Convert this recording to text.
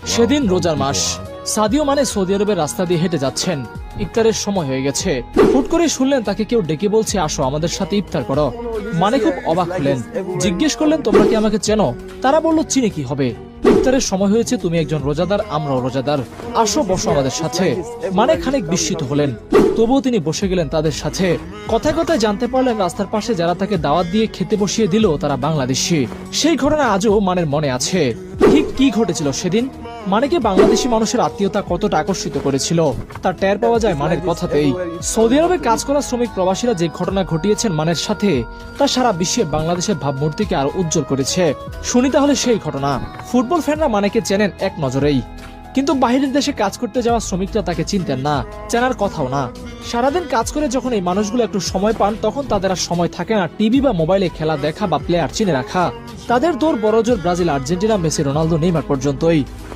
সেদিন রোজার মাস। Sadio Mane Saudi আরবের রাস্তা দিয়ে হেঁটে যাচ্ছেন। ইফতারের সময় হয়ে গেছে। হুট করে শুনলেন তাকে কেউ ডেকে বলছে, আসো আমাদের সাথে ইফতার করো। মানে খুব অবাক হলেন। জিজ্ঞেস করলেন, তোমরা কি আমাকে চেনো? তারা বলল, চিনে কি হবে, ইফতারের সময় হয়েছে, তুমি একজন রোজাদার, আমরাও রোজাদার, আসো বসো আমাদের সাথে। মানে খানিক বিস্মিত হলেন, তবুও তিনি বসে গেলেন তাদের সাথে। কথায় কথায় জানতে পারলেন রাস্তার পাশে যারা তাকে দাওয়াত দিয়ে খেতে বসিয়ে দিল তারা বাংলাদেশি। সেই ঘটনা আজও মানের মনে আছে। ঠিক কি ঘটেছিল সেদিন, মানেকে বাংলাদেশি মানুষের আত্মীয়তা কতটা আকর্ষিত করেছিল তার টের পাওয়া যায় মানের কথাতেই। সৌদি আরবে কাজ করা শ্রমিক প্রবাসীরা যে ঘটনা ঘটিয়েছেন মানের সাথে, তা সারা বিশ্বে বাংলাদেশের ভাবমূর্তিকে আরো উজ্জ্বল করেছে। শুনি তাহলে সেই ঘটনা। ফুটবল ফ্যানরা মানেকে চেনেন এক নজরেই, কিন্তু বাইরের দেশে কাজ করতে যাওয়া শ্রমিকরা তাকে চিনতেন না, চেনার কথাও না। সারাদিন কাজ করে যখন এই মানুষগুলো একটু সময় পান, তখন তাদের আর সময় থাকে না টিভি বা মোবাইলে খেলা দেখা বা প্লেয়ার চিনে রাখা। তাদের দৌড় বড়জোর Brazil, Argentina, Messi, Ronaldo, Neymar পর্যন্তই।